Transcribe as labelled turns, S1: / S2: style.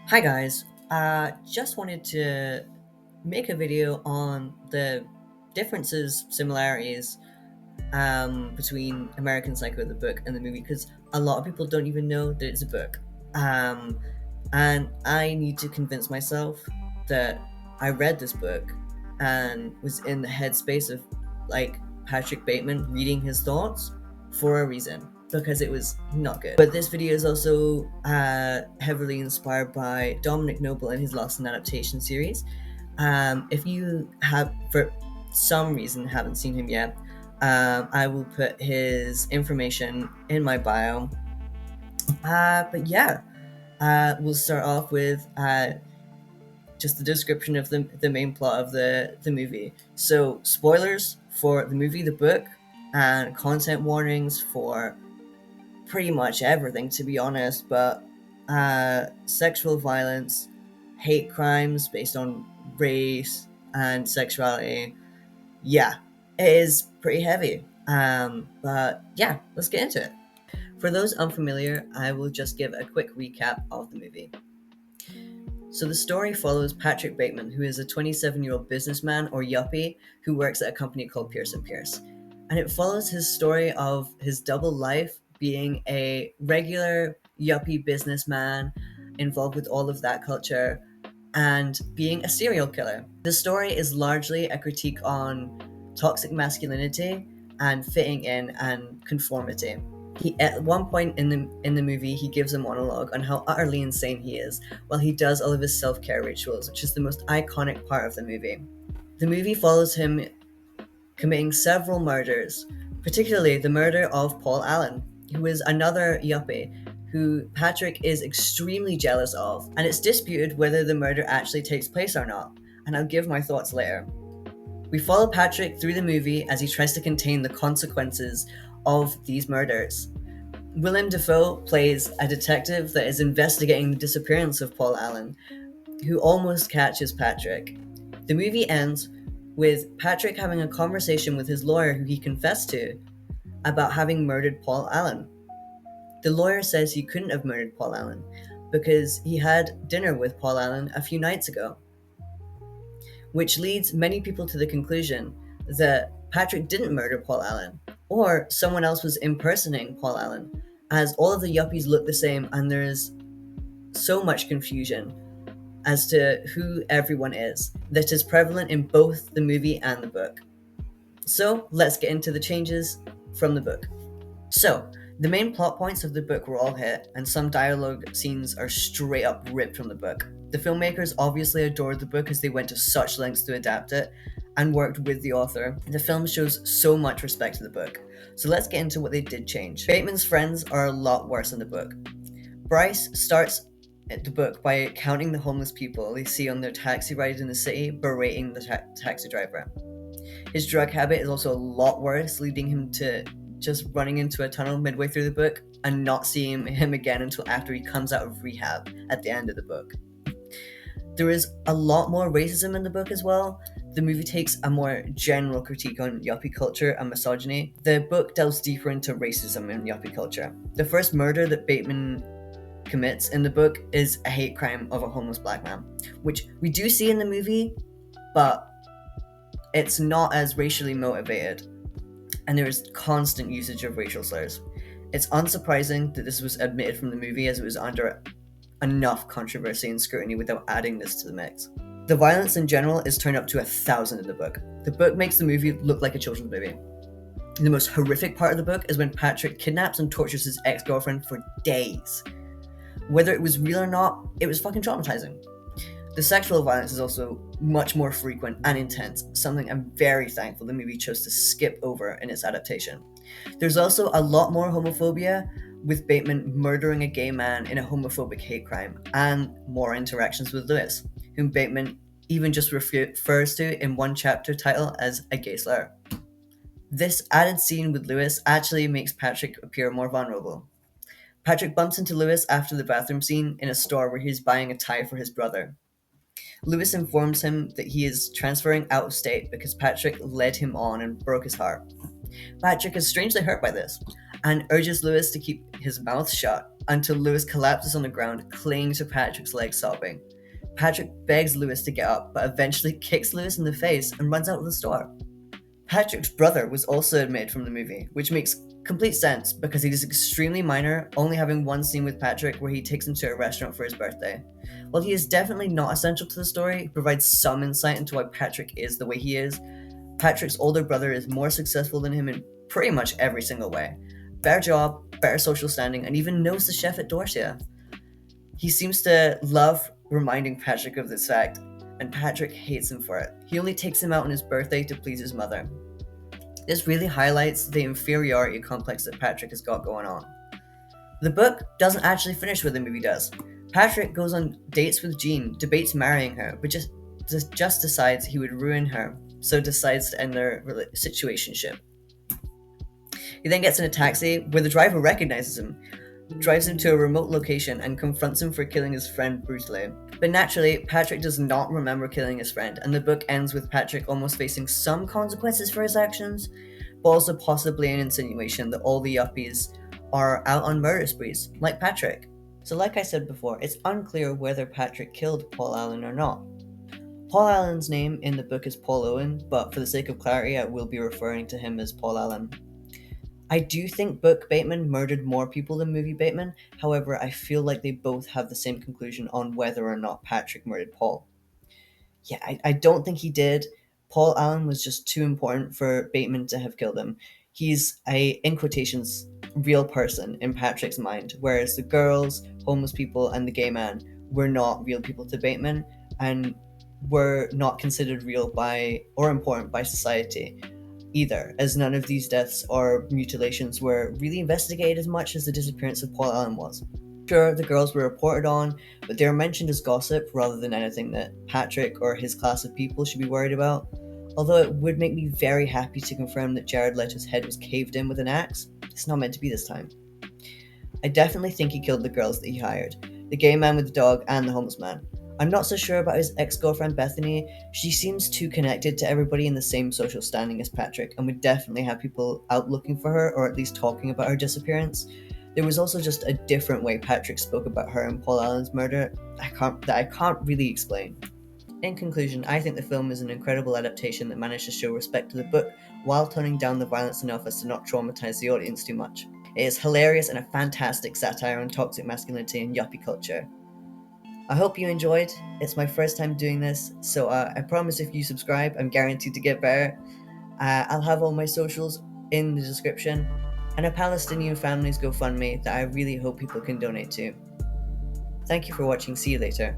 S1: Hi guys, just wanted to make a video on the differences, similarities between American Psycho, the book, and the movie, because a lot of people don't even know that it's a book. Um, and I need to convince myself that I read this book and was in the headspace of like Patrick Bateman reading his thoughts for a reason because it was not good. But this video is also heavily inspired by Dominic Noble and his Lost in Adaptation series. If you have, for some reason, haven't seen him yet, I will put his information in my bio. But yeah, we'll start off with just the description of the main plot of the movie. So, spoilers for the movie, the book, and content warnings for pretty much everything, to be honest. But sexual violence, hate crimes based on race and sexuality, yeah, it is pretty heavy. But yeah, let's get into it. For those unfamiliar, I will just give a quick recap of the movie. So the story follows Patrick Bateman, who is a 27-year-old businessman or yuppie who works at a company called Pierce & Pierce. And it follows his story of his double life being a regular yuppie businessman involved with all of that culture and being a serial killer. The story is largely a critique on toxic masculinity and fitting in and conformity. He, at one point in the movie, he gives a monologue on how utterly insane he is while he does all of his self-care rituals, which is the most iconic part of the movie. The movie follows him committing several murders, particularly the murder of Paul Allen, who is another yuppie who Patrick is extremely jealous of, and it's disputed whether the murder actually takes place or not, and I'll give my thoughts later. We follow Patrick through the movie as he tries to contain the consequences of these murders. Willem Dafoe plays a detective that is investigating the disappearance of Paul Allen, who almost catches Patrick. The movie ends with Patrick having a conversation with his lawyer, who he confessed to, about having murdered Paul Allen. The lawyer says he couldn't have murdered Paul Allen because he had dinner with Paul Allen a few nights ago, which leads many people to the conclusion that Patrick didn't murder Paul Allen, or someone else was impersonating Paul Allen, as all of the yuppies look the same and there's so much confusion as to who everyone is that is prevalent in both the movie and the book. So let's get into the changes from the book. So, the main plot points of the book were all hit, and some dialogue scenes are straight up ripped from the book. The filmmakers obviously adored the book as they went to such lengths to adapt it and worked with the author. The film shows so much respect to the book. So let's get into what they did change. Bateman's friends are a lot worse in the book. Bryce starts the book by counting the homeless people they see on their taxi ride in the city, berating the taxi driver. His drug habit is also a lot worse, leading him to just running into a tunnel midway through the book and not seeing him again until after he comes out of rehab at the end of the book. There is a lot more racism in the book as well. The movie takes a more general critique on yuppie culture and misogyny. The book delves deeper into racism in yuppie culture. The first murder that Bateman commits in the book is a hate crime of a homeless black man, which we do see in the movie, but it's not as racially motivated, and there is constant usage of racial slurs. It's unsurprising that this was omitted from the movie as it was under enough controversy and scrutiny without adding this to the mix. The violence in general is turned up to 1,000 in the book. The book makes the movie look like a children's movie. The most horrific part of the book is when Patrick kidnaps and tortures his ex-girlfriend for days. Whether it was real or not, it was fucking traumatizing. The sexual violence is also much more frequent and intense, something I'm very thankful the movie chose to skip over in its adaptation. There's also a lot more homophobia, with Bateman murdering a gay man in a homophobic hate crime, and more interactions with Lewis, whom Bateman even just refers to in one chapter title as a gay slur. This added scene with Lewis actually makes Patrick appear more vulnerable. Patrick bumps into Lewis after the bathroom scene in a store where he's buying a tie for his brother. Lewis informs him that he is transferring out of state because Patrick led him on and broke his heart. Patrick is strangely hurt by this and urges Lewis to keep his mouth shut. until Lewis collapses on the ground, clinging to Patrick's legs, sobbing. Patrick begs Lewis to get up, but eventually kicks Lewis in the face and runs out of the store. Patrick's brother was also omitted from the movie, which makes complete sense because he is extremely minor, only having one scene with Patrick where he takes him to a restaurant for his birthday. While he is definitely not essential to the story, he provides some insight into why Patrick is the way he is. Patrick's older brother is more successful than him in pretty much every single way. Better job, better social standing, and even knows the chef at Dorsia. He seems to love reminding Patrick of this fact, and Patrick hates him for it. He only takes him out on his birthday to please his mother. This really highlights the inferiority complex that Patrick has got going on. The book doesn't actually finish where the movie does. Patrick goes on dates with Jean, debates marrying her, but just decides he would ruin her, so decides to end their situationship. He then gets in a taxi where the driver recognizes him, drives him to a remote location, and confronts him for killing his friend brutally. But naturally, Patrick does not remember killing his friend, and the book ends with Patrick almost facing some consequences for his actions, but also possibly an insinuation that all the yuppies are out on murder sprees, like Patrick. So like I said before, it's unclear whether Patrick killed Paul Allen or not. Paul Allen's name in the book is Paul Owen, but for the sake of clarity, I will be referring to him as Paul Allen. I do think book Bateman murdered more people than movie Bateman, however, I feel like they both have the same conclusion on whether or not Patrick murdered Paul. Yeah, I don't think he did. Paul Allen was just too important for Bateman to have killed him. He's a, in quotations, real person in Patrick's mind, whereas the girls, homeless people, and the gay man were not real people to Bateman, and were not considered real by or important by society either, as none of these deaths or mutilations were really investigated as much as the disappearance of Paul Allen was. Sure, the girls were reported on, but they were mentioned as gossip rather than anything that Patrick or his class of people should be worried about. Although it would make me very happy to confirm that Jared Leto's head was caved in with an axe, it's not meant to be this time. I definitely think he killed the girls that he hired, the gay man with the dog and the homeless man. I'm not so sure about his ex-girlfriend Bethany. She seems too connected to everybody in the same social standing as Patrick, and would definitely have people out looking for her, or at least talking about her disappearance. There was also just a different way Patrick spoke about her and Paul Allen's murder that I can't really explain. In conclusion, I think the film is an incredible adaptation that managed to show respect to the book while toning down the violence enough as to not traumatize the audience too much. It is hilarious and a fantastic satire on toxic masculinity and yuppie culture. I hope you enjoyed. It's my first time doing this, so I promise if you subscribe, I'm guaranteed to get better. I'll have all my socials in the description, and a Palestinian family's GoFundMe that I really hope people can donate to. Thank you for watching. See you later.